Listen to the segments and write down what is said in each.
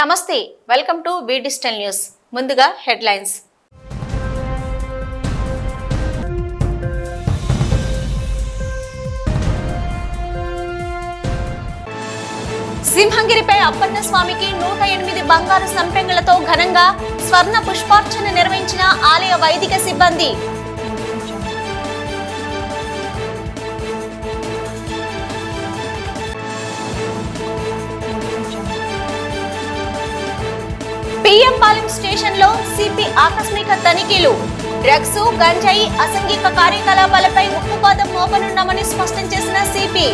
నమస్తే, welcome to V digital news. ముందుగా headlines. సింహగిరిపై అప్పన్న స్వామికి 108 బంగారు సంపెంగలతో ఘనంగా స్వర్ణ పుష్పార్చన నిర్వహించిన ఆలయ వైదిక సిబ్బంది. పిఎం పాలెం స్టేషన్ లో సిపి ఆకస్మిక తనిఖీలు. డ్రగ్స్, గంజాయి, అసాంఘిక కార్యకలాపాలపై ఉక్కుపాదం మోపనున్నామని స్పష్టం చేసిన సిపి.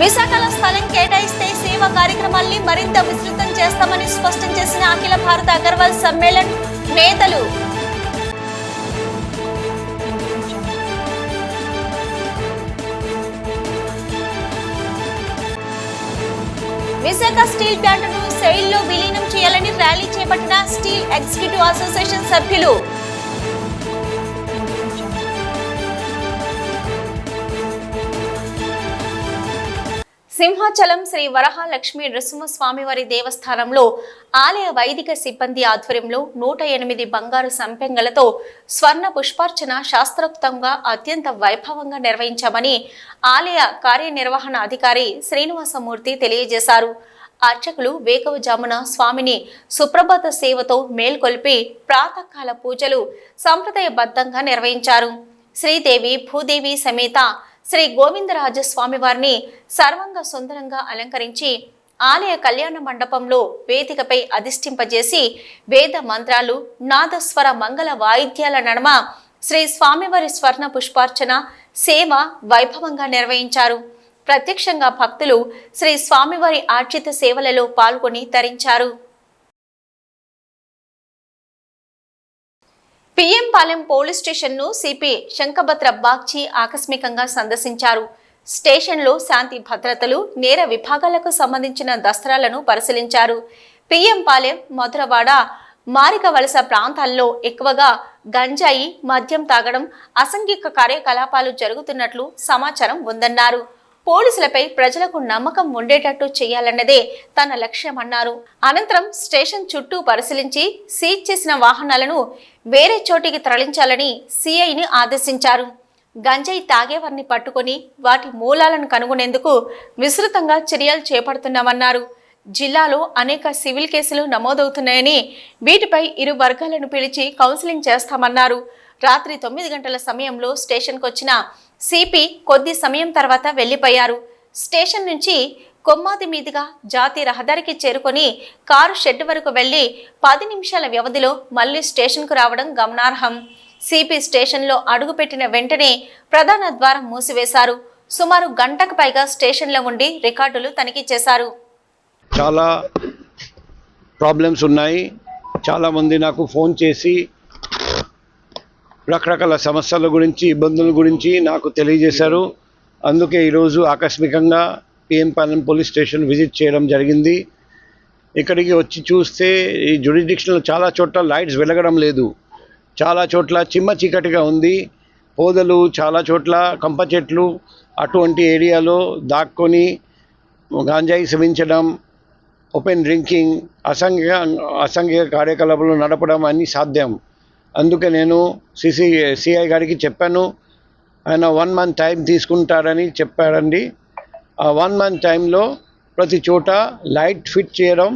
విశాఖలో స్థలం కేటాయిస్తే సేవా కార్యక్రమాల్ని మరింత విస్తృతం చేస్తామని స్పష్టం చేసిన అఖిల భారత అగర్వాల్ సమ్మేళన్ నేతలు. విశాఖ స్టీల్ ప్లాంట్ను సెయిల్లో విలీనం చేయాలని ర్యాలీ చేపట్టిన స్టీల్ ఎగ్జిక్యూటివ్ అసోసియేషన్ సభ్యులు. సింహాచలం శ్రీ వరహాలక్ష్మి నృసింహస్వామివారి దేవస్థానంలో ఆలయ వైదిక సిబ్బంది ఆధ్వర్యంలో 108 బంగారు సంపెంగలతో స్వర్ణ పుష్పార్చన శాస్త్రోక్తంగా అత్యంత వైభవంగా నిర్వహించామని ఆలయ కార్యనిర్వహణ అధికారి శ్రీనివాసమూర్తి తెలియజేశారు. అర్చకులు వేకువజామున స్వామిని సుప్రభాత సేవతో మేల్కొల్పి ప్రాతకాల పూజలు సంప్రదాయబద్ధంగా నిర్వహించారు. శ్రీదేవి భూదేవి సమేత శ్రీ గోవిందరాజ స్వామివారిని సర్వంగా సుందరంగా అలంకరించి ఆలయ కళ్యాణ మండపంలో వేదికపై అధిష్ఠింపజేసి వేద మంత్రాలు, నాదస్వర మంగళ వాయిద్యాల నడుమ శ్రీ స్వామివారి స్వర్ణ పుష్పార్చన సేవ వైభవంగా నిర్వహించారు. ప్రత్యక్షంగా భక్తులు శ్రీ స్వామివారి ఆర్జిత సేవలలో పాల్గొని తరించారు. పిఎం పాలెం పోలీస్ స్టేషన్ ను సిపి శంఖభద్ర బాగ్చి ఆకస్మికంగా సందర్శించారు. స్టేషన్లో శాంతి భద్రతలు, నేర విభాగాలకు సంబంధించిన దస్త్రాలను పరిశీలించారు. పిఎం పాలెం, మధురవాడ, మారిక వలస ప్రాంతాల్లో ఎక్కువగా గంజాయి, మద్యం తాగడం, అసాంఘిక కార్యకలాపాలు జరుగుతున్నట్లు సమాచారం ఉందన్నారు. పోలీసులపై ప్రజలకు నమ్మకం ఉండేటట్టు చేయాలన్నదే తన లక్ష్యమన్నారు. అనంతరం స్టేషన్ చుట్టూ పరిశీలించి సీజ్ చేసిన వాహనాలను వేరే చోటికి తరలించాలని సిఐని ఆదేశించారు. గంజాయి తాగేవారిని పట్టుకొని వాటి మూలాలను కనుగొనేందుకు విస్తృతంగా చర్యలు చేపడుతున్నామన్నారు. జిల్లాలో అనేక సివిల్ కేసులు నమోదవుతున్నాయని, వీటిపై ఇరు వర్గాలను పిలిచి కౌన్సిలింగ్ చేస్తామన్నారు. రాత్రి 9 గంటల సమయంలో స్టేషన్కు వచ్చిన సిపి కొద్ది సమయం తర్వాత వెళ్లిపోయారు. స్టేషన్ నుంచి కొమ్మాది మీదుగా జాతీయ రహదారికి చేరుకొని కారు షెడ్ వరకు వెళ్లి 10 నిమిషాల వ్యవధిలో మళ్లీ స్టేషన్కు రావడం గమనార్హం. సిపి స్టేషన్లో అడుగుపెట్టిన వెంటనే ప్రధాన ద్వారం మూసివేశారు. సుమారు గంటకు పైగా స్టేషన్లో ఉండి రికార్డులు తనిఖీ చేశారు. చాలా ప్రాబ్లమ్స్ ఉన్నాయి. చాలా మంది నాకు ఫోన్ చేసి రకరకాల సమస్యల గురించి, ఇబ్బందుల గురించి నాకు తెలియజేశారు. అందుకే ఈరోజు ఆకస్మికంగా PM Palem police station visit చేయడం జరిగింది. ఇక్కడికి వచ్చి చూస్తే ఈ జ్యుడిడిక్షన్లో చాలా చోట్ల లైట్స్ వెలగడం లేదు, చాలా చోట్ల చిమ్మ చీకటిగా ఉంది. పోదలు, చాలా చోట్ల కంప చెట్లు, అటువంటి ఏరియాలో దాక్కొని గాంజాయి సేవించడం, ఓపెన్ డ్రింకింగ్, అసాంఘిక కార్యకలాపాలు నడపడం అన్నీ సాధ్యం. అందుకే నేను సిఐ గారికి చెప్పాను. ఆయన 1 మంత్ టైం తీసుకుంటారని చెప్పారండి. ఆ 1 మంత్ టైంలో ప్రతి చోట లైట్ ఫిట్ చేయడం,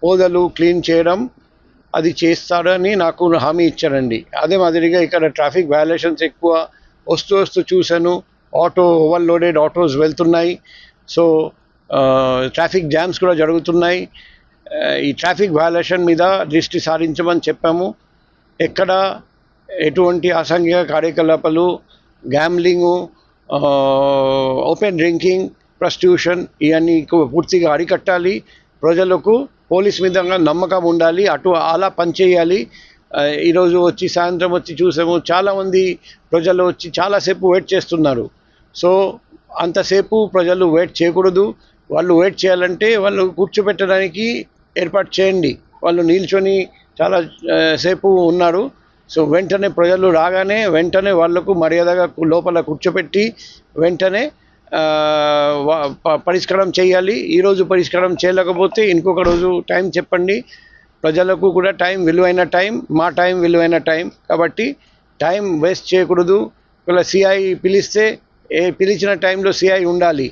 పోదలు క్లీన్ చేయడం అది చేస్తారని నాకు హామీ ఇచ్చారండి. అదే మాదిరిగా ఇక్కడ ట్రాఫిక్ వయలేషన్స్ ఎక్కువ వస్తూ చూశాను. ఓవర్లోడెడ్ ఆటోస్ వెళ్తున్నాయి. సో ట్రాఫిక్ జామ్స్ కూడా జరుగుతున్నాయి. ఈ ట్రాఫిక్ వయలేషన్ మీద దృష్టి సారించమని చెప్పాము. ఎక్కడ ఎటువంటి అసాంఘిక కార్యకలాపాలు, గ్యాంబ్లింగు, ఓపెన్ డ్రింకింగ్, ప్రాస్టిట్యూషన్ ఇవన్నీ పూర్తిగా అరికట్టాలి. ప్రజలకు పోలీస్ మీద నమ్మకం ఉండాలి, అలా పనిచేయాలి. ఈరోజు వచ్చి సాయంత్రం వచ్చి చూసాము, చాలామంది ప్రజలు వచ్చి చాలాసేపు వెయిట్ చేస్తున్నారు. సో అంతసేపు ప్రజలు వెయిట్ చేయకూడదు. వాళ్ళు వెయిట్ చేయాలంటే వాళ్ళు కూర్చోబెట్టడానికి ఏర్పాటు చేయండి. వాళ్ళు నిల్చొని చాలా సేపు ఉన్నారు. సో వెంటనే ప్రజలు రాగానే వెంటనే వాళ్లకు మర్యాదగా లోపల కూర్చోపెట్టి వెంటనే పరిష్కారం చేయాలి. ఈరోజు పరిష్కారం చేయలేకపోతే ఇంకొక రోజు టైం చెప్పండి. ప్రజలకు కూడా టైం విలువైన టైం, మా టైం విలువైన టైం, కాబట్టి టైం వేస్ట్ చేయకూడదు. ఒకవేళ సిఐ పిలిస్తే పిలిచిన టైంలో సిఐ ఉండాలి.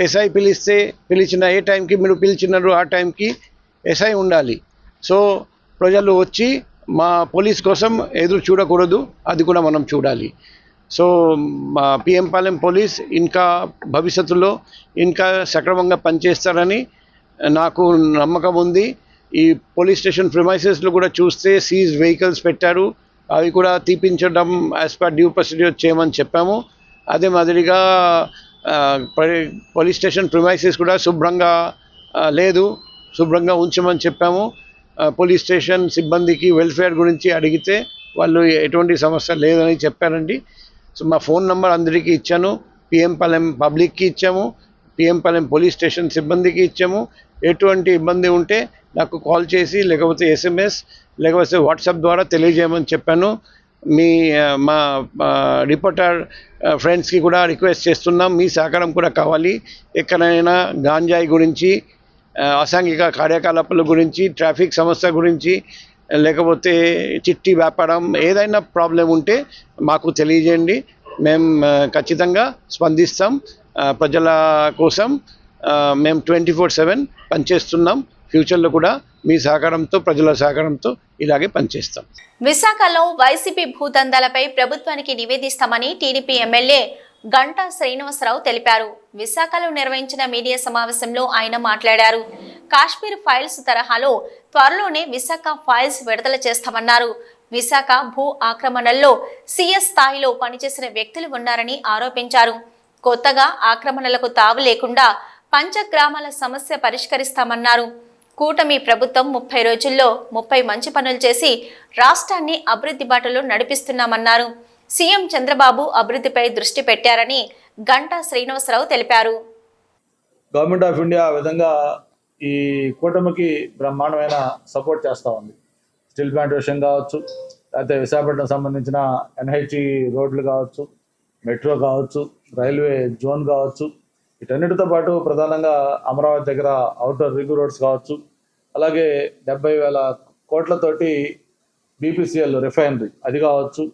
ఎస్ఐ పిలిస్తే పిలిచిన ఏ టైంకి మీరు పిలిచినారు ఆ టైంకి ఎస్ఐ ఉండాలి. సో ప్రజలు వచ్చి మా పోలీస్ కోసం ఎదురు చూడకూడదు, అది కూడా మనం చూడాలి. సో మా పిఎం పాలెం పోలీస్ ఇంకా భవిష్యత్తులో ఇంకా సక్రమంగా పనిచేస్తారని నాకు నమ్మకం ఉంది. ఈ పోలీస్ స్టేషన్ ప్రిమైసెస్లో కూడా చూస్తే సీజ్ వెహికల్స్ పెట్టారు, అవి కూడా తీపించడం యాజ్ పర్ డ్యూ ప్రొసీడ్యూర్ చేయమని చెప్పాము. అదే మాదిరిగా పోలీస్ స్టేషన్ ప్రిమైసెస్ కూడా శుభ్రంగా లేదు, శుభ్రంగా ఉంచమని చెప్పాము. పోలీస్ స్టేషన్ సిబ్బందికి వెల్ఫేర్ గురించి అడిగితే వాళ్ళు ఎటువంటి సమస్య లేదని చెప్పారండి. సో మా ఫోన్ నెంబర్ అందరికీ ఇచ్చాను, పిఎం పాలెం పబ్లిక్కి ఇచ్చాము, పిఎం పాలెం పోలీస్ స్టేషన్ సిబ్బందికి ఇచ్చాము. ఎటువంటి ఇబ్బంది ఉంటే నాకు కాల్ చేసి లేకపోతే ఎస్ఎంఎస్ లేకపోతే వాట్సాప్ ద్వారా తెలియజేయమని చెప్పాను. మా రిపోర్టర్ ఫ్రెండ్స్కి కూడా రిక్వెస్ట్ చేస్తున్నాం, మీ సహకారం కూడా కావాలి. ఎక్కడైనా గాంజాయి గురించి, అసాంఘిక కార్యకలాపాల గురించి, ట్రాఫిక్ సమస్య గురించి, లేకపోతే చిట్టి వ్యాపారం ఏదైనా ప్రాబ్లం ఉంటే మాకు తెలియజేయండి. మేము ఖచ్చితంగా స్పందిస్తాం. ప్రజల కోసం మేము 24/7 పనిచేస్తున్నాం. ఫ్యూచర్లో కూడా మీ సహకారంతో, ప్రజల సహకారంతో ఇలాగే పనిచేస్తాం. విశాఖలో వైసీపీ భూదందాలపై ప్రభుత్వానికి నివేదిస్తామని టీడీపీ ఎమ్మెల్యే గంటా శ్రీనివాసరావు తెలిపారు. విశాఖలో నిర్వహించిన మీడియా సమావేశంలో ఆయన మాట్లాడారు. కాశ్మీర్ ఫైల్స్ తరహాలో త్వరలోనే విశాఖ ఫైల్స్ విడుదల చేస్తామన్నారు. విశాఖ భూ ఆక్రమణల్లో సీఎస్ స్థాయిలో పనిచేసిన వ్యక్తులు ఉన్నారని ఆరోపించారు. కొత్తగా ఆక్రమణలకు తావు లేకుండా పంచగ్రామాల సమస్య పరిష్కరిస్తామన్నారు. కూటమి ప్రభుత్వం 30 రోజుల్లో 30 మంచి పనులు చేసి రాష్ట్రాన్ని అభివృద్ధి బాటలో నడిపిస్తున్నామన్నారు. సీఎం చంద్రబాబు అభివృద్ధిపై దృష్టి పెట్టారని గంటా శ్రీనివాసరావు తెలిపారు. గవర్నమెంట్ ఆఫ్ ఇండియా ఆ విధంగా ఈ కూటమికి బ్రహ్మాండమైన సపోర్ట్ చేస్తూ ఉంది. స్టీల్ ప్లాంట్ విషయం కావచ్చు, లేకపోతే విశాఖపట్నం సంబంధించిన ఎన్హెచ్ఈ రోడ్లు కావచ్చు, మెట్రో కావచ్చు, రైల్వే జోన్ కావచ్చు, వీటన్నిటితో పాటు ప్రధానంగా అమరావతి దగ్గర అవుటర్ రింగ్ రోడ్స్ కావచ్చు, అలాగే 70,000 కోట్లతోటి బీపీసీఎల్ రిఫైనరీ అది కావచ్చు,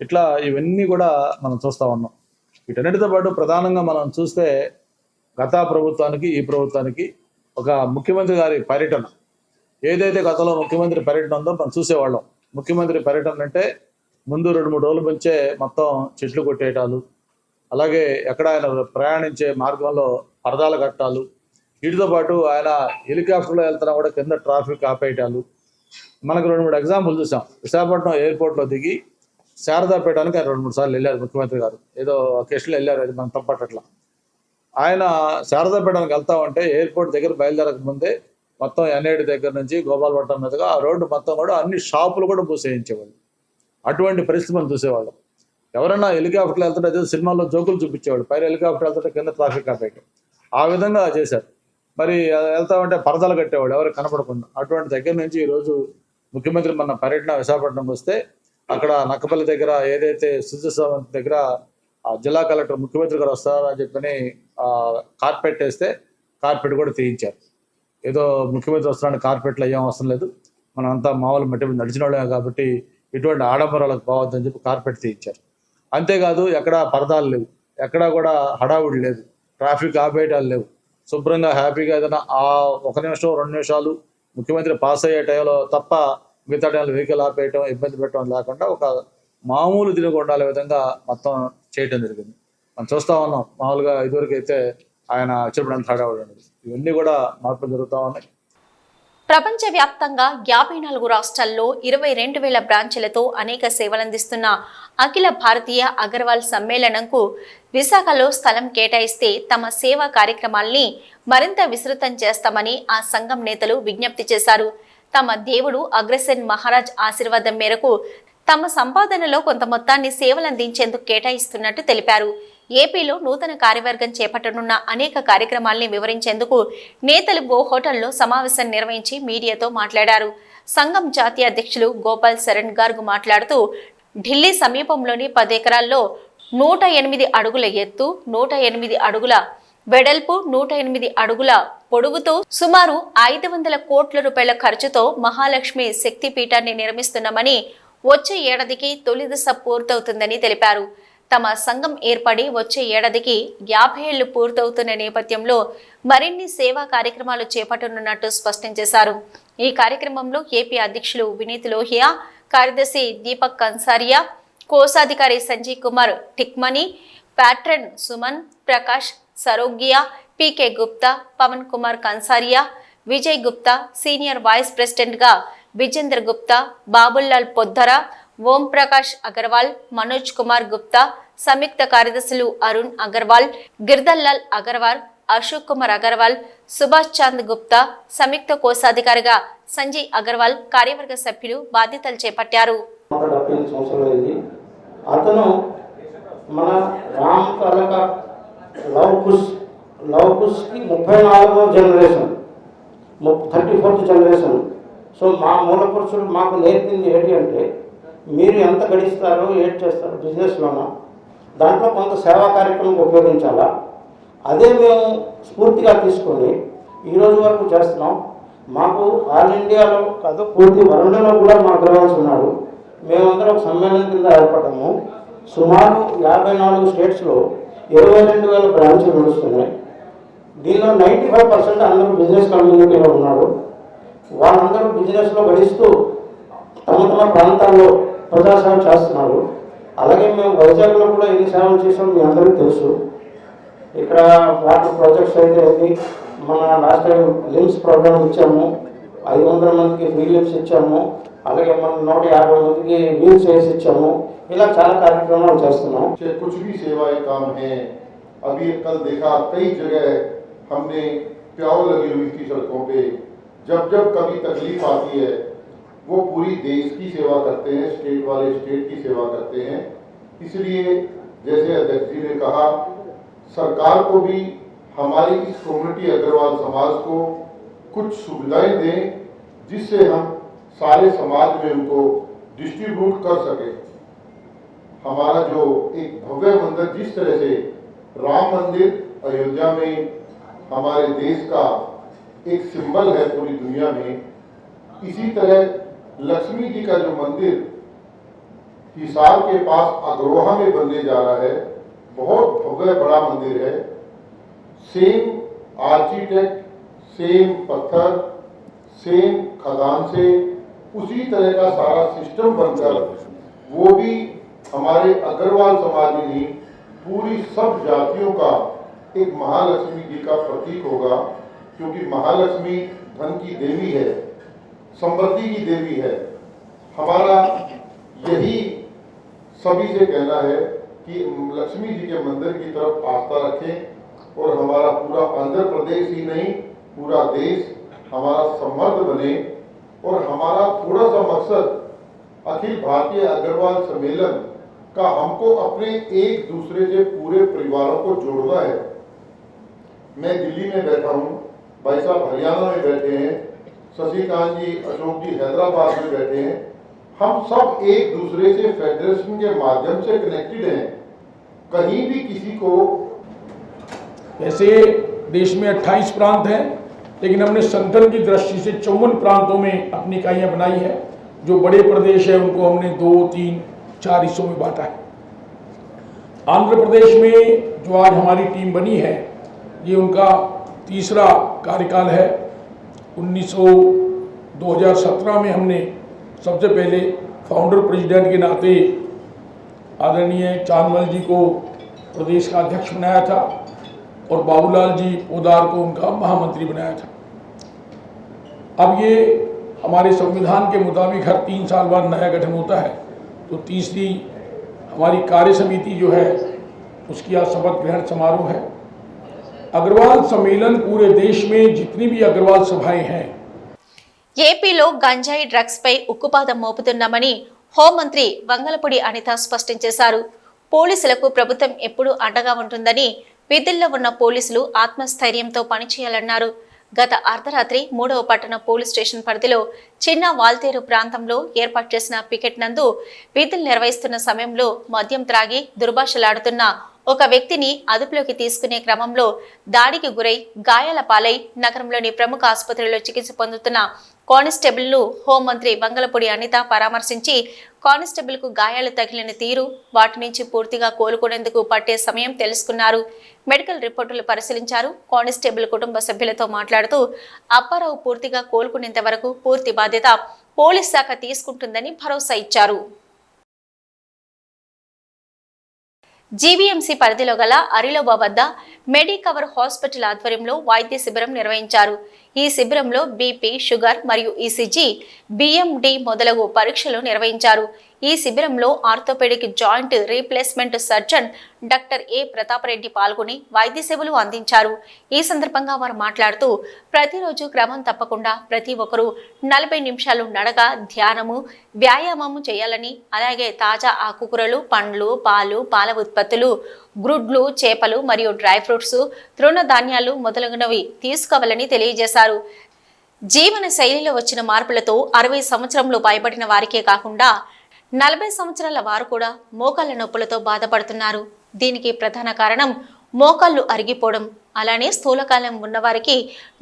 ఇట్లా ఇవన్నీ కూడా మనం చూస్తూ ఉన్నాం. వీటన్నిటితో పాటు ప్రధానంగా మనం చూస్తే గత ప్రభుత్వానికి ఈ ప్రభుత్వానికి ఒక ముఖ్యమంత్రి గారి పర్యటన, ఏదైతే గతంలో ముఖ్యమంత్రి పర్యటన ఉందో మనం చూసేవాళ్ళం. ముఖ్యమంత్రి పర్యటన అంటే ముందు 2-3 రోజుల నుంచే మొత్తం చెట్లు కొట్టేయటాలు, అలాగే ఎక్కడ ఆయన ప్రయాణించే మార్గంలో పరదాలు కట్టాలు, వీటితో పాటు ఆయన హెలికాప్టర్లో వెళ్తున్నా కూడా కింద ట్రాఫిక్ ఆపేయటాలు. మనకు 2-3 ఎగ్జాంపుల్ చూసాం. విశాఖపట్నం ఎయిర్పోర్ట్లో దిగి శారదాపేటానికి ఆయన 2-3 సార్లు వెళ్ళారు ముఖ్యమంత్రి గారు, ఏదో ఒకేషన్లో వెళ్ళారు, అది మనం తప్పట్లా. ఆయన శారదాపేటానికి వెళ్తా ఉంటే ఎయిర్పోర్ట్ దగ్గర బయలుదేరక ముందే మొత్తం ఎన్ఐడి దగ్గర నుంచి గోపాలపట్నం మీదుగా ఆ రోడ్డు మొత్తం కూడా అన్ని షాపులు కూడా మూసేయించేవాళ్ళు. అటువంటి పరిస్థితి మనం చూసేవాళ్ళం. ఎవరైనా హెలికాప్టర్లు వెళ్తుంటే అదే సినిమాల్లో జోకులు చూపించేవాడు, పైన హెలికాప్టర్ వెళ్తుంటే కింద ట్రాఫిక్ ఆపేయటం, ఆ విధంగా చేశారు. మరి వెళ్తా ఉంటే పరదాలు కట్టేవాడు ఎవరికి కనపడకుండా. అటువంటి దగ్గర నుంచి ఈరోజు ముఖ్యమంత్రి మన పర్యటన విశాఖపట్నం వస్తే అక్కడ నక్కపల్లి దగ్గర ఏదైతే సుజసావంత్ దగ్గర జిల్లా కలెక్టర్ ముఖ్యమంత్రి గారు వస్తారని చెప్పని కార్పెట్ వేస్తే కార్పెట్ కూడా తీయించారు. ఏదో ముఖ్యమంత్రి వస్తున్నాడని కార్పెట్లు అయ్యేం అవసరం లేదు, మనం అంతా మామూలు మట్టి మీద నడిచిన వాళ్ళమే కాబట్టి ఇటువంటి ఆడంబరాలకు పోవద్దని చెప్పి కార్పెట్ తీయించారు. అంతేకాదు ఎక్కడా పరదాలు లేవు, ఎక్కడా కూడా హడావుడి లేదు, ట్రాఫిక్ ఆపేయటాలు లేవు. శుభ్రంగా హ్యాపీగా ఏదైనా 1 నిమిషం 2 నిమిషాలు ముఖ్యమంత్రి పాస్ అయ్యే టైంలో తప్ప మిగతా టైంలో వెహికల్ ఆపేయటం, ఇబ్బంది పెట్టడం లేకుండా ఒక మామూలు తినగొండాల విధంగా మొత్తం చేయటం జరిగింది. మనం చూస్తూ ఉన్నాం. మామూలుగా ఇదివరకు అయితే ఆయన వచ్చినప్పుడు అంత హడావుడి ఉండదు. ఇవన్నీ కూడా మార్పులు జరుగుతూ ఉన్నాయి. ప్రపంచవ్యాప్తంగా 54 రాష్ట్రాల్లో 22,000 బ్రాంచీలతో అనేక సేవలందిస్తున్న అఖిల భారతీయ అగర్వాల్ సమ్మేళనంకు విశాఖలో స్థలం కేటాయిస్తే తమ సేవా కార్యక్రమాల్ని మరింత విస్తృతం చేస్తామని ఆ సంఘం నేతలు విజ్ఞప్తి చేశారు. తమ దేవుడు అగ్రసేన్ మహారాజ్ ఆశీర్వాదం మేరకు తమ సంపాదనలో కొంత మొత్తాన్ని సేవలందించేందుకు కేటాయిస్తున్నట్టు తెలిపారు. ఏపీలో నూతన కార్యవర్గం చేపట్టనున్న అనేక కార్యక్రమాల్ని వివరించేందుకు నేతలు ఓ హోటల్లో సమావేశం నిర్వహించి మీడియాతో మాట్లాడారు. సంఘం జాతీయ అధ్యక్షులు గోపాల్ శరణ్ గార్గ్ మాట్లాడుతూ ఢిల్లీ సమీపంలోని 10 ఎకరాల్లో 108 అడుగుల ఎత్తు, 108 అడుగుల వెడల్పు, 108 అడుగుల పొడవుతో సుమారు 500 కోట్ల రూపాయల ఖర్చుతో మహాలక్ష్మి శక్తి పీఠాన్ని నిర్మిస్తున్నామని, వచ్చే ఏడాదికి తొలి దశ పూర్తవుతుందని తెలిపారు. తమ సంఘం ఏర్పడి వచ్చే ఏడాదికి 50 ఏళ్లు పూర్తవుతున్న నేపథ్యంలో మరిన్ని సేవా కార్యక్రమాలు చేపట్టనున్నట్టు స్పష్టం చేశారు. ఈ కార్యక్రమంలో ఏపీ అధ్యక్షులు వినీత్ లోహియా, కార్యదర్శి దీపక్ కన్సారియా, కోశాధికారి Sanjay Kumar Tikmani, patron Suman Prakash Sarogia, PK Gupta, Pawan Kumar Kansaria, Vijay Gupta, senior vice president గా విజేంద్ర గుప్తా, బాబుల్లాల్ పొద్దర, ఓం ప్రకాష్ అగర్వాల్, మనోజ్ కుమార్ గుప్తా, సంయుక్త కార్యదర్శులు అరుణ్ అగర్వాల్, గిర్దల్లాల్ అగర్వాల్, అశోక్ కుమార్ అగర్వాల్, సుభాష్ చంద్ గుప్తా, సంయుక్త కోశాధికారిగా సంజయ్ అగర్వాల్ కార్యవర్గ సభ్యులు బాధ్యతలు చేపట్టారు. అతను మన రామ్ కలక లవ్ కుష్ కి 34వ జనరేషన్, 34th జనరేషన్. సో మా మూల పురుషుడు మాకు నేర్పింది ఏంటి అంటే, మీరు ఎంత గడిస్తారో ఏం చేస్తారో బిజినెస్లోనో దాంట్లో కొంత సేవా కార్యక్రమం ఉపయోగించాలా. అదే మేము స్ఫూర్తిగా తీసుకొని ఈరోజు వరకు చేస్తున్నాం. మాకు ఆల్ ఇండియాలో కాదు, పూర్తి వరల్డ్లో కూడా మా అగ్రవాల్స్ ఉన్నాడు. మేమందరం ఒక సమ్మేళనం కింద ఏర్పడ్డాము. సుమారు 54 స్టేట్స్లో 22,000 బ్రాంచ్లు నడుస్తున్నాయి. దీనిలో 95% అందరూ బిజినెస్ కమ్యూనిటీలో ఉన్నారు. వాళ్ళందరూ బిజినెస్లో గడిస్తూ తమ తమ ప్రాంతాల్లో ప్రజాసేవ చేస్తున్నారు. అలాగే మేము వైజాగ్లో కూడా ఎన్ని సేవలు చేసామో మీ అందరికీ తెలుసు. ఇక్కడ వాటర్ ప్రాజెక్ట్స్ అయితే మన లాస్ట్ టైం లిమ్స్ ప్రోగ్రామ్ ఇచ్చాము, 500 మందికి ఫ్రీ లిమ్స్ ఇచ్చాము. అలాగే మనం 150 మందికి వీల్స్ వేసి ఇచ్చాము. ఇలా చాలా కార్యక్రమాలు చేస్తున్నాం. कुछ भी सेवाएं काम है. अभी कल देखा कई जगह हमने प्याऊ लगी हुई थी सड़कों पे. जब जब कभी तकलीफ आती है वो पूरी देश की सेवा करते हैं, स्टेट वाले स्टेट की सेवा करते हैं. इसलिए जैसे अध्यक्ष जी ने कहा, सरकार को भी हमारी इस कम्युनिटी अग्रवाल समाज को कुछ सुविधाएं दें जिससे हम सारे समाज में उनको डिस्ट्रीब्यूट कर सके. हमारा जो एक भव्य मंदिर, जिस तरह से राम मंदिर अयोध्या में हमारे देश का एक सिंबल है पूरी दुनिया में, इसी तरह लक्ष्मी जी का जो मंदिर हिसार के पास अग्रोहा में बनने जा रहा है, बहुत भव्य बड़ा मंदिर है. सेम आर्किटेक्ट, सेम पत्थर, सेम खदान से उसी तरह का सारा सिस्टम बनकर वो भी हमारे अग्रवाल समाज में ही पूरी सब जातियों का एक महालक्ष्मी जी का प्रतीक होगा. क्योंकि महालक्ष्मी धन की देवी है, समृद्धि की देवी है. हमारा यही सभी से कहना है कि लक्ष्मी जी के मंदिर की तरफ आस्था रखें और हमारा पूरा आंध्र प्रदेश ही नहीं, पूरा देश हमारा समृद्ध बने. और हमारा थोड़ा सा मकसद अखिल भारतीय अग्रवाल सम्मेलन का हमको अपने एक दूसरे से पूरे परिवारों को जोड़ना है. मैं दिल्ली में बैठा हूँ, भाई साहब हरियाणा में बैठे हैं, शशिकांत जी, अशोक जी हैदराबाद में बैठे हैं. हम सब एक दूसरे से फेडरेशन के माध्यम से कनेक्टेड हैं. कहीं भी किसी को, ऐसे देश में 28 प्रांत हैं, लेकिन हमने संगठन की दृष्टि से 54 प्रांतों में अपनी इकाइयाँ बनाई है. जो बड़े प्रदेश है उनको हमने 2, 3, 4 हिस्सों में बांटा है. आंध्र प्रदेश में जो आज हमारी टीम बनी है, ये उनका तीसरा कार्यकाल है. 2017 में हमने सबसे पहले फाउंडर प्रेसिडेंट के नाते आदरणीय चांदमल जी को प्रदेश का अध्यक्ष बनाया था और बाबूलाल जी पोदार को उनका महामंत्री बनाया था. अब ये हमारे संविधान के मुताबिक हर 3 साल बाद नया गठन होता है, तो तीसरी हमारी कार्य समिति जो है उसकी आज शपथ ग्रहण समारोह है. अग्रवाल सम्मेलन पूरे देश में जितनी भी अग्रवाल सभाएं हैं, ఏపీలో గంజాయి డ్రగ్స్ పై ఉక్కుపాదం మోపుతున్నామని హోంమంత్రి వంగలపూడి అనిత స్పష్టం చేశారు. పోలీసులకు ప్రభుత్వం ఎప్పుడూ అండగా ఉంటుందని, విధుల్లో ఉన్న పోలీసులు ఆత్మస్థైర్యంతో పనిచేయాలన్నారు. గత అర్ధరాత్రి 3వ పట్టణ పోలీస్ స్టేషన్ పరిధిలో చిన్న వాల్తేరు ప్రాంతంలో ఏర్పాటు చేసిన పికెట్ నందు విధులు నిర్వహిస్తున్న సమయంలో మద్యం త్రాగి దుర్భాషలాడుతున్న ఒక వ్యక్తిని అదుపులోకి తీసుకునే క్రమంలో దాడికి గురై గాయాల పాలై నగరంలోని ప్రముఖ ఆసుపత్రిలో చికిత్స పొందుతున్న కానిస్టేబుల్ ను హోంమంత్రి బంగళపూడి అనిత పరామర్శించి కానిస్టేబుల్ కు గాయాలు తగిలిన తీరు, వాటి నుంచి పూర్తిగా కోలుకునేందుకు పట్టే సమయం తెలుసుకున్నారు. మెడికల్ రిపోర్టులు పరిశీలించారు. కానిస్టేబుల్ కుటుంబ సభ్యులతో మాట్లాడుతూ అప్పారావు పూర్తిగా కోలుకునేంత వరకు పూర్తి బాధ్యత పోలీస్ శాఖ తీసుకుంటుందని భరోసా ఇచ్చారు. జీవీఎంసీ పరిధిలో గల అరిలోబా వద్ద మెడికవర్ హాస్పిటల్ ఆధ్వర్యంలో వైద్య శిబిరం నిర్వహించారు. ఈ శిబిరంలో బీపీ, షుగర్ మరియు ఈసీజీ, బిఎండి మొదలగు పరీక్షలు నిర్వహించారు. ఈ శిబిరంలో orthopaedic joint replacement surgeon doctor A Pratap Reddy పాల్గొని వైద్య సేవలు అందించారు. ఈ సందర్భంగా వారు మాట్లాడుతూ ప్రతిరోజు క్రమం తప్పకుండా ప్రతి ఒక్కరూ 40 నిమిషాలు నడక, ధ్యానము, వ్యాయామము చేయాలని, అలాగే తాజా ఆకుకూరలు, పండ్లు, పాలు, పాల ఉత్పత్తులు, గ్రుడ్లు, చేపలు మరియు డ్రై ఫ్రూట్స్, తృణధాన్యాలు మొదలగునవి తీసుకోవాలని తెలియజేశారు. జీవన శైలిలో వచ్చిన మార్పులతో 60 సంవత్సరంలో పైబడిన వారికే కాకుండా 40 సంవత్సరాల వారు కూడా మోకాళ్ళ నొప్పులతో బాధపడుతున్నారు. దీనికి ప్రధాన కారణం మోకాళ్ళు అరిగిపోవడం. అలానే స్థూలకాలం ఉన్నవారికి,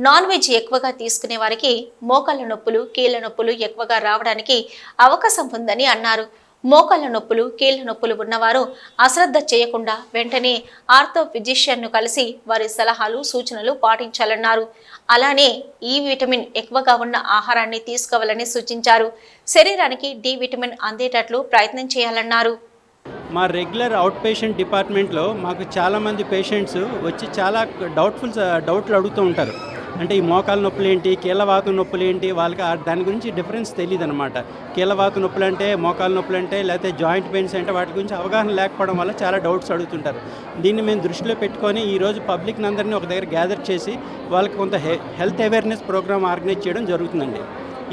నాన్ వెజ్ ఎక్కువగా తీసుకునే వారికి మోకాళ్ళ నొప్పులు, కీళ్ల నొప్పులు ఎక్కువగా రావడానికి అవకాశం ఉందని అన్నారు. మోకాళ్ళ నొప్పులు, కీళ్ల నొప్పులు ఉన్నవారు అశ్రద్ధ చేయకుండా వెంటనే ఆర్థో ఫిజిషియన్ను కలిసి వారి సలహాలు, సూచనలు పాటించాలన్నారు. అలానే ఈ విటమిన్ ఎక్కువగా ఉన్న ఆహారాన్ని తీసుకోవాలని సూచించారు. శరీరానికి డి విటమిన్ అందేటట్లు ప్రయత్నం చేయాలన్నారు. మా రెగ్యులర్ అవుట్ పేషెంట్ డిపార్ట్మెంట్లో మాకు చాలామంది పేషెంట్స్ వచ్చి చాలా డౌట్లు అడుగుతూ ఉంటారు. అంటే ఈ మోకాల నొప్పులు ఏంటి, కీళ్ళవాతం నొప్పులు ఏంటి, వాళ్ళకి దాని గురించి డిఫరెన్స్ తెలియదు అనమాట. కీళ్ళవాతం నొప్పులు అంటే, మోకాల నొప్పులు అంటే, లేకపోతే జాయింట్ పెయిన్స్ అంటే వాటి గురించి అవగాహన లేకపోవడం వల్ల చాలా డౌట్స్ అడుగుతుంటారు. దీన్ని మేము దృష్టిలో పెట్టుకొని ఈరోజు పబ్లిక్ని అందరినీ ఒక దగ్గర గ్యాదర్ చేసి వాళ్ళకి కొంత హెల్త్ అవేర్నెస్ ప్రోగ్రామ్ ఆర్గనైజ్ చేయడం జరుగుతుందండి.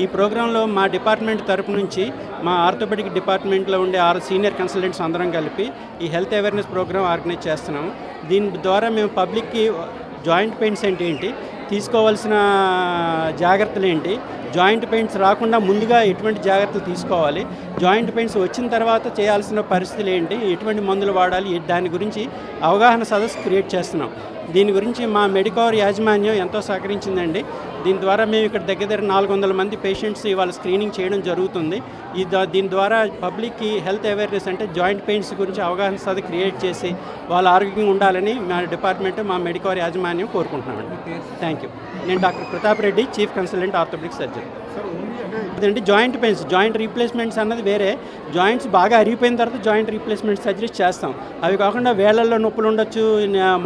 ఈ ప్రోగ్రాంలో మా డిపార్ట్మెంట్ తరపు నుంచి మా ఆర్థోపెడిక్ డిపార్ట్మెంట్లో ఉండే 6 సీనియర్ కన్సల్టెంట్స్ అందరం కలిపి ఈ హెల్త్ అవేర్నెస్ ప్రోగ్రామ్ ఆర్గనైజ్ చేస్తున్నాము. దీని ద్వారా మేము పబ్లిక్కి జాయింట్ పెయిన్స్ అంటే ఏంటి, తీసుకోవాల్సిన జాగ్రత్తలు ఏంటి, జాయింట్ పెయిన్స్ రాకుండా ముందుగా ఎటువంటి జాగ్రత్తలు తీసుకోవాలి, జాయింట్ పెయిన్స్ వచ్చిన తర్వాత చేయాల్సిన పరిస్థితులు ఏంటి, ఎటువంటి మందులు వాడాలి, దాని గురించి అవగాహన సదస్సు క్రియేట్ చేస్తున్నాం. దీని గురించి మా మెడికవర్ యాజమాన్యం ఎంతో సహకరించిందండి. దీని ద్వారా మేము ఇక్కడ దగ్గర 400 మంది పేషెంట్స్ ఇవాళ స్క్రీనింగ్ చేయడం జరుగుతుంది. దీని ద్వారా పబ్లిక్కి హెల్త్ అవేర్నెస్ అంటే జాయింట్ పెయిన్స్ గురించి అవగాహన సదస్సు క్రియేట్ చేసి వాళ్ళ ఆరోగ్యంగా ఉండాలని మా డిపార్ట్మెంట్, మా మెడికవర్ యాజమాన్యం కోరుకుంటున్నామండి. Thank you. నేను doctor Pratap Reddy, chief consultant orthopaedic surgeon. అదండి జాయింట్ పెయిన్స్, జాయింట్ రీప్లేస్మెంట్స్ అన్నది వేరే. జాయింట్స్ బాగా అరిగిపోయిన తర్వాత జాయింట్ రీప్లేస్మెంట్ సర్జరీస్ చేస్తాం. అవి కాకుండా వేళ్ళల్లో నొప్పులు ఉండొచ్చు,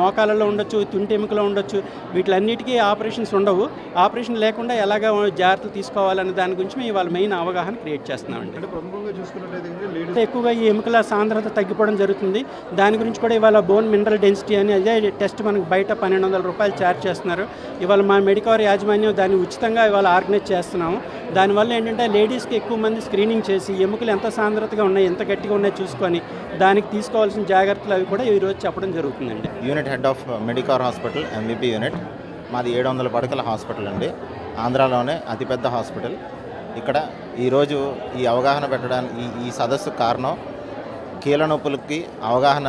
మోకాలలో ఉండొచ్చు, తుంటెముకలో ఉండొచ్చు, వీటిలన్నిటికీ ఆపరేషన్స్ ఉండవు. ఆపరేషన్ లేకుండా ఎలాగ జాగ్రత్తలు తీసుకోవాలనే దాని గురించి మేము ఇవాళ మెయిన్ అవగాహన క్రియేట్ చేస్తున్నామండి. ఎక్కువగా ఈ ఎముకల సాంద్రత తగ్గిపోవడం జరుగుతుంది. దాని గురించి కూడా ఇవాళ బోన్ మినరల్ డెన్సిటీ అని అదే టెస్ట్ మనకు బయట 1200 రూపాయలు ఛార్జ్ చేస్తున్నారు. ఇవాళ మా మెడికవర్ యాజమాన్యం దాన్ని ఉచితంగా ఇవాళ ఆర్గనైజ్ చేస్తున్నాము. దానివల్ల ఏంటంటే లేడీస్కి ఎక్కువ మంది స్క్రీనింగ్ చేసి ఎముకలు ఎంత సాంద్రతగా ఉన్నాయి, ఎంత గట్టిగా ఉన్నాయో చూసుకొని దానికి తీసుకోవాల్సిన జాగ్రత్తలు అవి కూడా ఈరోజు చెప్పడం జరుగుతుందండి. Unit head of Medicover hospital, MBP unit. మాది 700 పడకల హాస్పిటల్ అండి. ఆంధ్రాలోనే అతిపెద్ద హాస్పిటల్. ఇక్కడ ఈరోజు ఈ అవగాహన పెట్టడానికి ఈ సదస్సు కారణం కీళ్ళ నొప్పులకి అవగాహన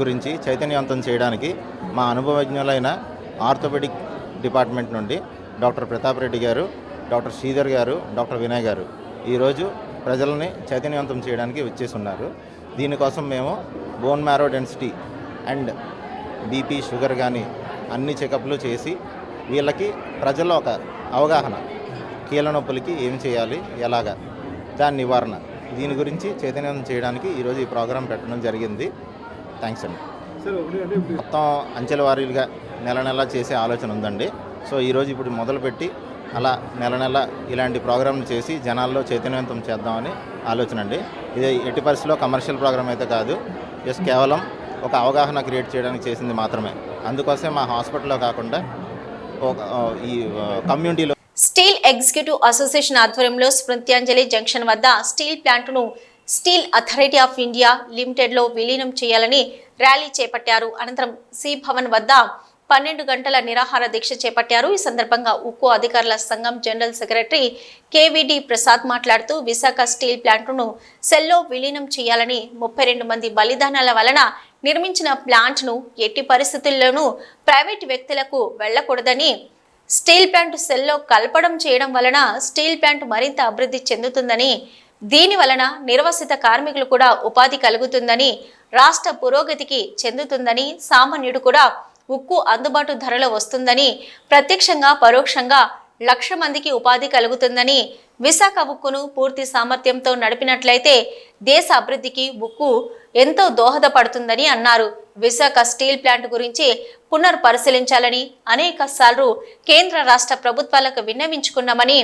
గురించి చైతన్యవంతం చేయడానికి మా అనుభవజ్ఞులైన ఆర్థోపెడిక్ డిపార్ట్మెంట్ నుండి డాక్టర్ ప్రతాప్ రెడ్డి గారు, డాక్టర్ శ్రీధర్ గారు, డాక్టర్ వినయ్ గారు ఈరోజు ప్రజలని చైతన్యవంతం చేయడానికి వచ్చేసి ఉన్నారు. దీనికోసం మేము bone marrow density and BP, sugar కానీ అన్ని చెకప్లు చేసి వీళ్ళకి ప్రజల్లో ఒక అవగాహన, కీళ్ళ నొప్పులకి ఏం చేయాలి, ఎలాగా దాని నివారణ, దీని గురించి చైతన్యం చేయడానికి ఈరోజు ఈ ప్రోగ్రాం పెట్టడం జరిగింది. థ్యాంక్స్ అండి. మొత్తం అంచెల వారీలుగా నెల నెల చేసే ఆలోచన ఉందండి. సో ఈరోజు ఇప్పుడు మొదలుపెట్టి అలా నెల నెల ఇలాంటి ప్రోగ్రాంలు చేసి జనాల్లో చైతన్యవంతం చేద్దామని ఆలోచన అండి. ఇది ఎట్టి పరిస్థితిలో కమర్షియల్ ప్రోగ్రాం అయితే కాదు, జస్ట్ కేవలం ఒక అవగాహన క్రియేట్ చేయడానికి చేసింది మాత్రమే. అందుకోసం మా హాస్పిటల్లో కాకుండా ఈ కమ్యూనిటీలో స్టీల్ ఎగ్జిక్యూటివ్ అసోసియేషన్ ఆధ్వర్యంలో స్మృత్యాంజలి జంక్షన్ వద్ద స్టీల్ ప్లాంటును స్టీల్ అథారిటీ ఆఫ్ ఇండియా లిమిటెడ్లో విలీనం చేయాలని ర్యాలీ చేపట్టారు. అనంతరం సి భవన్ వద్ద 12 గంటల నిరాహార దీక్ష చేపట్టారు. ఈ సందర్భంగా ఉక్కు అధికారుల సంఘం జనరల్ సెక్రటరీ కేవీడి ప్రసాద్ మాట్లాడుతూ విశాఖ స్టీల్ ప్లాంట్ను సెల్లో విలీనం చేయాలని 32 మంది బలిదానాల వలన నిర్మించిన ప్లాంట్ను ఎట్టి పరిస్థితుల్లోనూ ప్రైవేట్ వ్యక్తులకు వెళ్లకూడదని, స్టీల్ ప్లాంట్ సెల్లో కలపడం చేయడం వలన స్టీల్ ప్లాంట్ మరింత అభివృద్ధి చెందుతుందని, దీని వలన నిర్వసిత కార్మికులు కూడా ఉపాధి కలుగుతుందని, రాష్ట్ర పురోగతికి చెందుతుందని, సామాన్యుడు కూడా ఉక్కు అందుబాటు ధరలో వస్తుందని, ప్రత్యక్షంగా పరోక్షంగా 1,00,000 మందికి ఉపాధి కలుగుతుందని, విశాఖ ఉక్కును పూర్తి సామర్థ్యంతో నడిపినట్లయితే దేశ అభివృద్ధికి ఉక్కు ఎంతో దోహదపడుతుందని అన్నారు. విశాఖ స్టీల్ ప్లాంట్ గురించి పునర్పరిశీలించాలని అనేక సార్లు కేంద్ర రాష్ట్ర ప్రభుత్వాలకు విన్నవించుకున్నామని,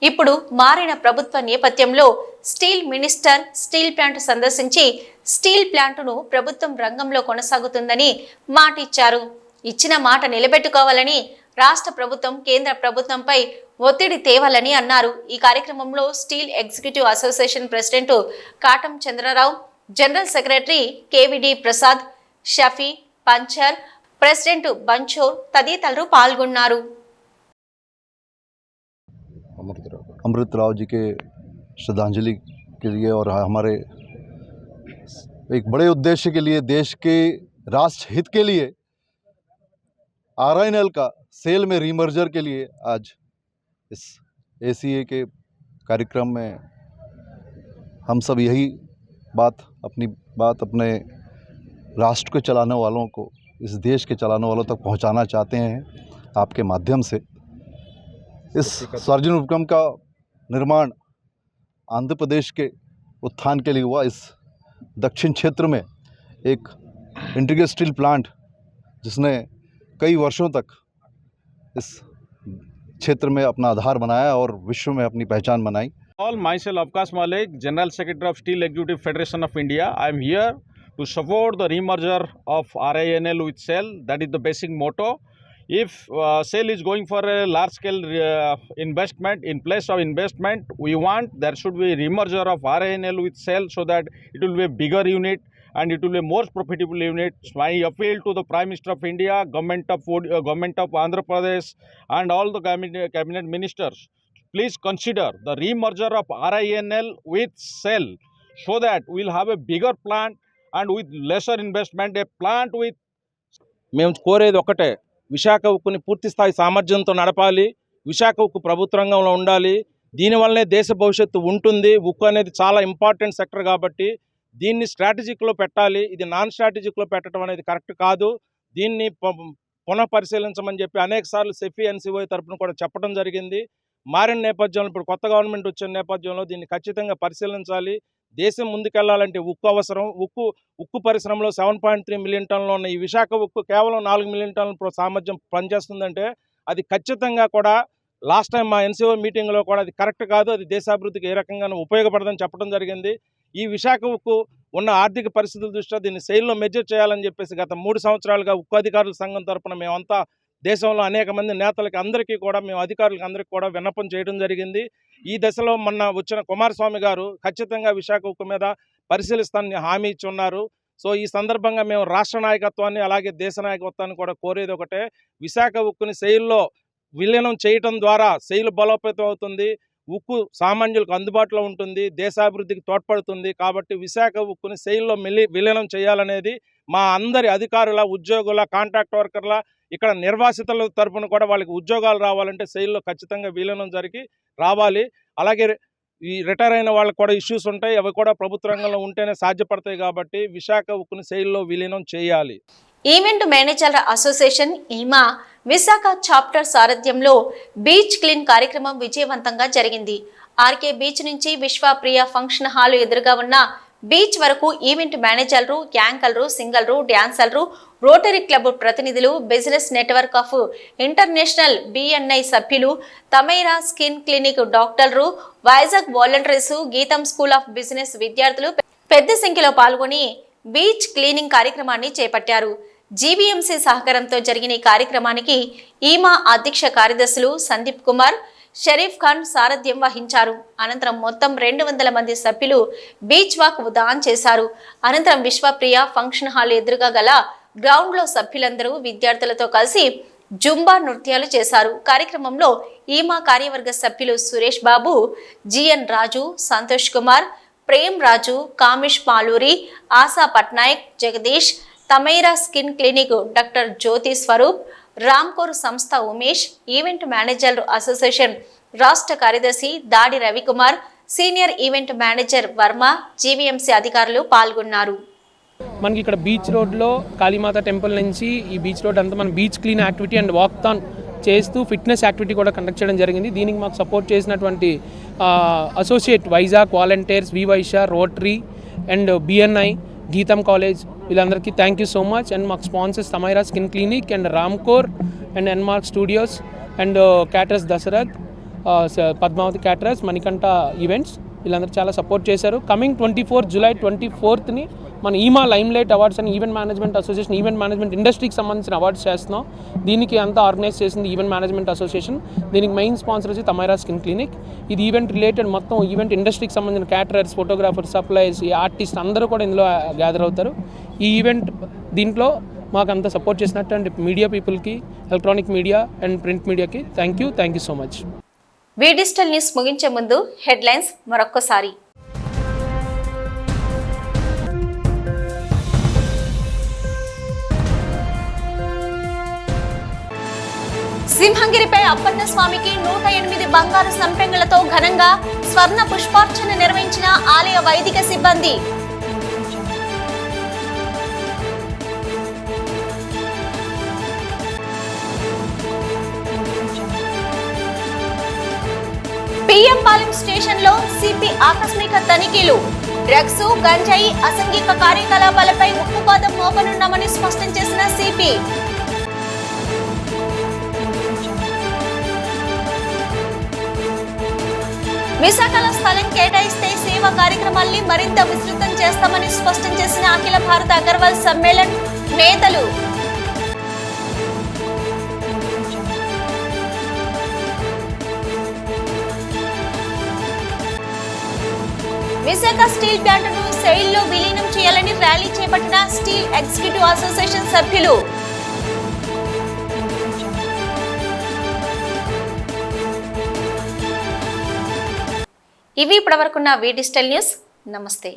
ఇప్పుడు మారిన ప్రభుత్వ నేపథ్యంలో స్టీల్ మినిస్టర్ స్టీల్ ప్లాంట్ సందర్శించి స్టీల్ ప్లాంట్ను ప్రభుత్వం రంగంలో కొనసాగుతుందని మాటిచ్చారు. ఇచ్చిన మాట నిలబెట్టుకోవాలని రాష్ట్ర ప్రభుత్వం కేంద్ర ప్రభుత్వంపై ఒత్తిడి తేవాలని అన్నారు. ఈ కార్యక్రమంలో steel executive association president Katam Chandrarao, general secretary KVD Prasad, Shafi, పంచర్, ప్రెసిడెంట్ బంచోర్ తదితరులు పాల్గొన్నారు. अमृत राव जी के श्रद्धांजलि के लिए और हमारे एक बड़े उद्देश्य के लिए, देश के राष्ट्र हित के लिए RINL का सेल में रीमर्जर के लिए आज इस ACA के कार्यक्रम में हम सब यही अपनी बात अपने राष्ट्र को चलाने वालों को, इस देश के चलाने वालों तक पहुंचाना चाहते हैं आपके माध्यम से। इस सार्वजनिक उपक्रम का निर्माण आंध्र प्रदेश के उत्थान के लिए हुआ। इस दक्षिण क्षेत्र में एक इंटीग्रेटेड स्टील प्लांट जिसने कई वर्षों तक इस क्षेत्र में अपना आधार बनाया और विश्व में अपनी पहचान बनाई। All myself Avkas Malik, General Secretary of Steel Executive Federation of India. I am here to support the remerger of RINL with SAIL. That is the basic motto. If SAIL is going for a large scale investment, in place of investment, we want there should be a remerger of RINL with SAIL so that it will be a bigger unit and it will be a more profitable unit. So I appeal to the Prime Minister of India, government of Andhra Pradesh and all the cabinet ministers. Please consider the remerger of RINL with SAIL so that we will have a bigger plant and with lesser investment, a plant with. మేము కోరేది ఒకటే, విశాఖ ఉక్కుని పూర్తి స్థాయి సామర్థ్యంతో నడపాలి. విశాఖ ఉక్కు ప్రభుత్వ రంగంలో ఉండాలి. దీనివల్లనే దేశ భవిష్యత్తు ఉంటుంది. ఉక్కు అనేది చాలా ఇంపార్టెంట్ సెక్టర్ కాబట్టి దీన్ని స్ట్రాటజిక్లో పెట్టాలి. ఇది నాన్ స్ట్రాటజిక్లో పెట్టడం అనేది కరెక్ట్ కాదు. దీన్ని పునఃపరిశీలించమని చెప్పి అనేక సార్లు సెఫీ ఎన్సిఓ తరఫున కూడా చెప్పడం జరిగింది. మారిన నేపథ్యంలో, ఇప్పుడు కొత్త గవర్నమెంట్ వచ్చిన నేపథ్యంలో దీన్ని ఖచ్చితంగా పరిశీలించాలి. దేశం ముందుకెళ్లాలంటే ఉక్కు అవసరం. ఉక్కు పరిశ్రమలో 7.3 మిలియన్ టన్నులు ఉన్న ఈ విశాఖ ఉక్కు కేవలం 4 మిలియన్ టన్నుల సామర్థ్యం పనిచేస్తుందంటే అది ఖచ్చితంగా కూడా లాస్ట్ టైం మా ఎన్సీఓ మీటింగ్లో కూడా అది కరెక్ట్ కాదు, అది దేశాభివృద్ధికి ఏ రకంగానూ ఉపయోగపడదని చెప్పడం జరిగింది. ఈ విశాఖ ఉక్కు ఉన్న ఆర్థిక పరిస్థితుల దృష్ట్యా దీన్ని సెయిల్లో మెజర్ చేయాలని చెప్పేసి గత 3 సంవత్సరాలుగా ఉక్కు అధికారుల సంఘం తరఫున మేమంతా దేశంలో అనేక మంది నేతలకి అందరికీ కూడా, మేము అధికారులకు అందరికీ కూడా విన్నపం చేయడం జరిగింది. ఈ దశలో మొన్న వచ్చిన కుమారస్వామి గారు ఖచ్చితంగా విశాఖ ఉక్కు మీద పరిశీలిస్తానని హామీ ఇచ్చి ఉన్నారు. సో ఈ సందర్భంగా మేము రాష్ట్ర నాయకత్వాన్ని అలాగే దేశ నాయకత్వాన్ని కూడా కోరేది ఒకటే, విశాఖ ఉక్కుని సెయిల్లో విలీనం చేయటం ద్వారా సెయిల్ బలోపేతం అవుతుంది, ఉక్కు సామాన్యులకు అందుబాటులో ఉంటుంది, దేశాభివృద్ధికి తోడ్పడుతుంది. కాబట్టి విశాఖ ఉక్కుని సెయిల్లో విలీనం చేయాలనేది మా అందరి అధికారుల, ఉద్యోగుల, కాంట్రాక్ట్ వర్కర్ల, ఇక్కడ నిర్వాసితుల తరఫున కూడా వాళ్ళకి ఉద్యోగాలు రావాలంటే సెయిల్లో ఖచ్చితంగా విలీనం జరిగి రావాలి. అలాగే ఈ రిటైర్ అయిన వాళ్ళకి కూడా ఇష్యూస్ ఉంటాయి, అవి కూడా ప్రభుత్వ రంగంలో ఉంటేనే సాధ్యపడతాయి. కాబట్టి విశాఖ ఉక్కుని సెయిల్లో విలీనం చేయాలి. ఈవెంట్ మేనేజర్ల అసోసియేషన్ ఈమా విశాఖ చాప్టర్ సారథ్యంలో బీచ్ క్లీన్ కార్యక్రమం విజయవంతంగా జరిగింది. ఆర్కే బీచ్ నుంచి విశ్వప్రియ ఫంక్షన్ హాల్ ఎదురుగా ఉన్న బీచ్ వరకు ఈవెంట్ మేనేజర్లు, యాంకర్లు, సింగర్లు, డ్యాన్సర్లు, రోటరీ క్లబ్ ప్రతినిధులు, business network of international BNI సభ్యులు, తమైరా స్కిన్ క్లినిక్ డాక్టర్లు, వైజాగ్ వాలంటీర్స్, గీతం స్కూల్ ఆఫ్ బిజినెస్ విద్యార్థులు పెద్ద సంఖ్యలో పాల్గొని బీచ్ క్లీనింగ్ కార్యక్రమాన్ని చేపట్టారు. GBMC సహకారంతో జరిగిన ఈ కార్యక్రమానికి ఈమా అధ్యక్ష కార్యదర్శులు సందీప్ కుమార్, షరీఫ్ ఖాన్ సారథ్యం వహించారు. అనంతరం మొత్తం 200 మంది సభ్యులు బీచ్ వాక్ ఉదాన్ చేశారు. అనంతరం విశ్వప్రియ ఫంక్షన్ హాల్ ఎదురుగా గల గ్రౌండ్లో సభ్యులందరూ విద్యార్థులతో కలిసి జుంబా నృత్యాలు చేశారు. కార్యక్రమంలో ఈమా కార్యవర్గ సభ్యులు Suresh Babu, GN Raju, Santosh Kumar, Prem Raju, Kamish Maluri, Asha Patnaik, Jagadish, Tamaira skin clinic doctor Jyothi Swaroop, Ramcore సంస్థ ఉమేష్, ఈవెంట్ మేనేజర్ అసోసియేషన్ రాష్ట్ర కార్యదర్శి Dadi Ravikumar, senior event manager Varma, GVMC అధికారులు పాల్గొన్నారు. మనకి ఇక్కడ బీచ్ రోడ్లో కాళీమాత టెంపుల్ నుంచి ఈ బీచ్ రోడ్ అంతా మనం beach clean activity and walkathon చేస్తూ ఫిట్నెస్ యాక్టివిటీ కూడా కండక్ట్ చేయడం జరిగింది. దీనికి మాకు సపోర్ట్ చేసినటువంటి అసోసియేట్ వైజాగ్ వాలంటీర్స్, వి వైషా, Rotary and BNI, GITAM college వీళ్ళందరికీ thank you so much. And మాకు sponsors Tamaira skin clinic and Ramcore and Enmark studios and caterers Dasharath, Padmavathi caterers, Manikanta events వీళ్ళందరూ చాలా సపోర్ట్ చేశారు. కమింగ్ 24 జూలై 24ని మన ఈమా లైమ్లైట్ అవార్డ్స్ అని event management association, event management ఇండస్ట్రీకి సంబంధించిన అవార్డ్స్ చేస్తున్నాం. దీనికి అంతా ఆర్గనైజ్ చేసింది ఈవెంట్ మేనేజ్మెంట్ అసోసియేషన్. దీనికి మెయిన్ స్పాన్సర్ వచ్చి తమైరా స్కిన్ క్లినిక్. ఇది ఈవెంట్ రిలేటెడ్ మొత్తం ఈవెంట్ ఇండస్ట్రీకి సంబంధించిన క్యాటరర్స్, ఫోటోగ్రాఫర్స్, సప్లైర్స్, ఈ ఆర్టిస్ట్ అందరూ కూడా ఇందులో గ్యాదర్ అవుతారు. ఈ ఈవెంట్ దీంట్లో మాకు అంతా సపోర్ట్ చేసినట్టు మీడియా పీపుల్కి, ఎలక్ట్రానిక్ మీడియా అండ్ ప్రింట్ మీడియాకి thank you so much. V digital news ముగించే ముందు హెడ్లైన్స్ మరొక్కసారి. సింహగిరిపై అప్పన్న స్వామికి 108 బంగారు సంపెంగలతో ఘనంగా స్వర్ణ పుష్పార్చన నిర్వహించిన ఆలయ వైదిక సిబ్బంది. పిఎం పాలెం స్టేషన్లో సిపి ఆకస్మిక తనిఖీలు. డ్రగ్స్, గంజాయి, అసాంఘిక కార్యకలాపాలపై ఉక్కుపాదం మోపనున్నామని స్పష్టం చేసిన సిపి. విశాఖలో స్థలం కేటాయిస్తే సేవా కార్యక్రమాల్ని మరింత విస్తృతం చేస్తామని స్పష్టం చేసిన అఖిల భారత అగర్వాల్ సమ్మేళన్ నేతలు. విశాఖ స్టీల్ ప్లాంట్ను సెయిల్లో విలీనం చేయాలని ర్యాలీ చేపట్టిన స్టీల్ ఎగ్జిక్యూటివ్ అసోసియేషన్ సభ్యులు. ఇవి ఇప్పటివరకున్న వి డిజిటల్ న్యూస్. నమస్తే.